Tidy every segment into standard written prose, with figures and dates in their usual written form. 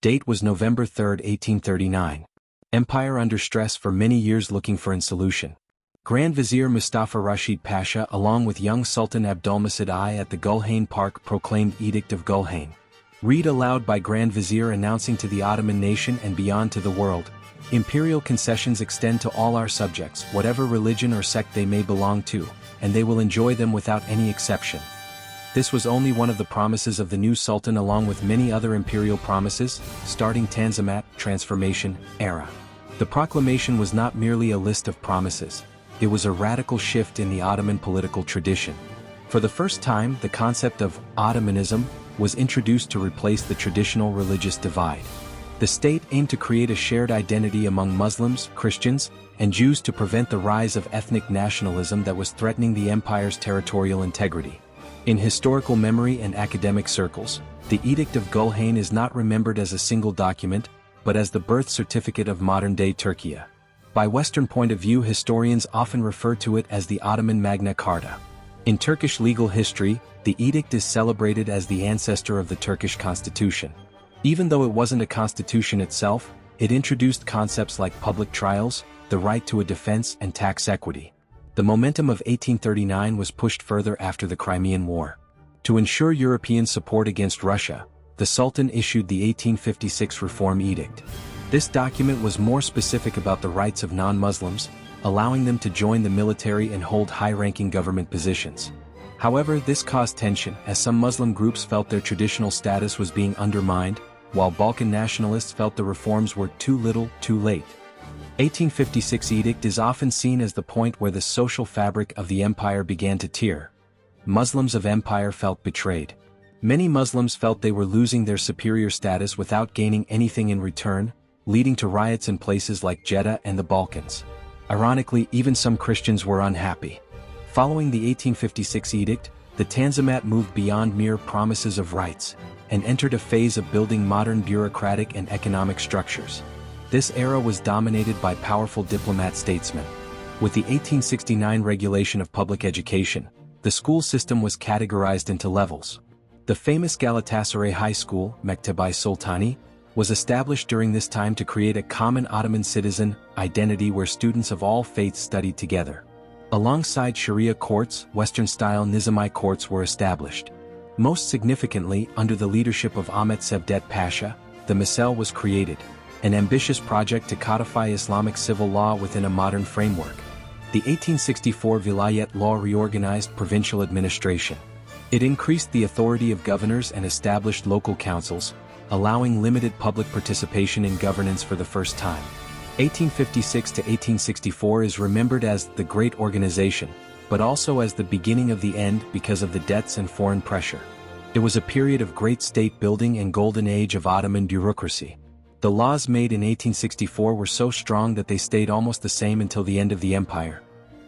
Date was November 3, 1839. Empire under stress for many years looking for a solution. Grand Vizier Mustafa Rashid Pasha along with young Sultan Abdülmecid I at the Gülhane Park proclaimed Edict of Gülhane. Read aloud by Grand Vizier announcing to the Ottoman nation and beyond to the world, imperial concessions extend to all our subjects, whatever religion or sect they may belong to, and they will enjoy them without any exception. This was only one of the promises of the new Sultan along with many other imperial promises, starting Tanzimat transformation era. The proclamation was not merely a list of promises, it was a radical shift in the Ottoman political tradition. For the first time, the concept of Ottomanism was introduced to replace the traditional religious divide. The state aimed to create a shared identity among Muslims, Christians, and Jews to prevent the rise of ethnic nationalism that was threatening the empire's territorial integrity. In historical memory and academic circles, the Edict of Gülhane is not remembered as a single document, but as the birth certificate of modern-day Turkey. By Western point of view, historians often refer to it as the Ottoman Magna Carta. In Turkish legal history, the edict is celebrated as the ancestor of the Turkish constitution. Even though it wasn't a constitution itself, it introduced concepts like public trials, the right to a defense, and tax equity. The momentum of 1839 was pushed further after the Crimean War. To ensure European support against Russia, the Sultan issued the 1856 Reform Edict. This document was more specific about the rights of non-Muslims, allowing them to join the military and hold high-ranking government positions. However, this caused tension as some Muslim groups felt their traditional status was being undermined, while Balkan nationalists felt the reforms were too little, too late. 1856 edict is often seen as the point where the social fabric of the empire began to tear. Muslims of empire felt betrayed. Many Muslims felt they were losing their superior status without gaining anything in return, leading to riots in places like Jeddah and the Balkans. Ironically, even some Christians were unhappy. Following the 1856 edict, the Tanzimat moved beyond mere promises of rights, and entered a phase of building modern bureaucratic and economic structures. This era was dominated by powerful diplomat statesmen. With the 1869 regulation of public education, the school system was categorized into levels. The famous Galatasaray High School, Mektebi Sultani, was established during this time to create a common Ottoman citizen identity where students of all faiths studied together. Alongside Sharia courts, Western-style Nizami courts were established. Most significantly, under the leadership of Ahmet Cevdet Pasha, the Misal was created, an ambitious project to codify Islamic civil law within a modern framework. The 1864 Vilayet law reorganized provincial administration. It increased the authority of governors and established local councils, allowing limited public participation in governance for the first time. 1856 to 1864 is remembered as the Great Organization, but also as the beginning of the end because of the debts and foreign pressure. It was a period of great state building and golden age of Ottoman bureaucracy. The laws made in 1864 were so strong that they stayed almost the same until the end of the empire.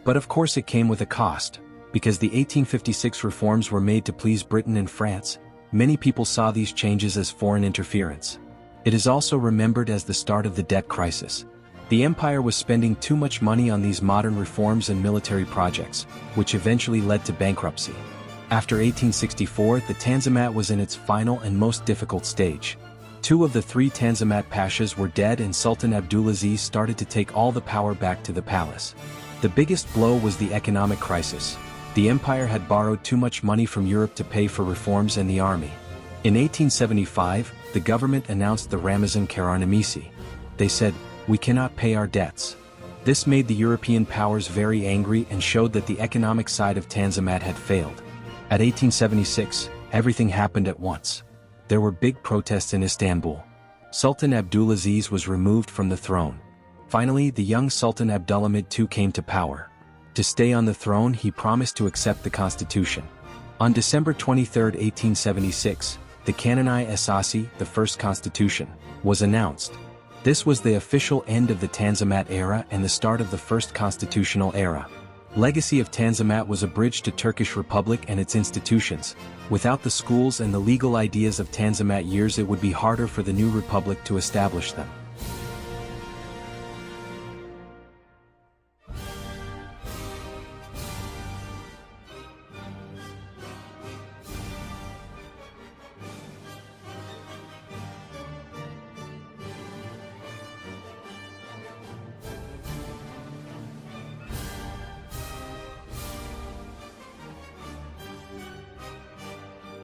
But of course it came with a cost, because the 1856 reforms were made to please Britain and France. Many people saw these changes as foreign interference. It is also remembered as the start of the debt crisis. The empire was spending too much money on these modern reforms and military projects, which eventually led to bankruptcy. After 1864, the Tanzimat was in its final and most difficult stage. Two of the three Tanzimat Pashas were dead and Sultan Abdulaziz started to take all the power back to the palace. The biggest blow was the economic crisis. The empire had borrowed too much money from Europe to pay for reforms and the army. In 1875, the government announced the Ramazan Kararnamesi. They said, "We cannot pay our debts." This made the European powers very angry and showed that the economic side of Tanzimat had failed. At 1876, everything happened at once. There were big protests in Istanbul. Sultan Abdulaziz was removed from the throne. Finally, the young Sultan Abdülhamid II came to power. To stay on the throne, he promised to accept the constitution. On December 23, 1876, the Kanuni Esası, the first constitution, was announced. This was the official end of the Tanzimat era and the start of the first constitutional era. Legacy of Tanzimat was a bridge to Turkish Republic and its institutions. Without the schools and the legal ideas of Tanzimat years, it would be harder for the new republic to establish them.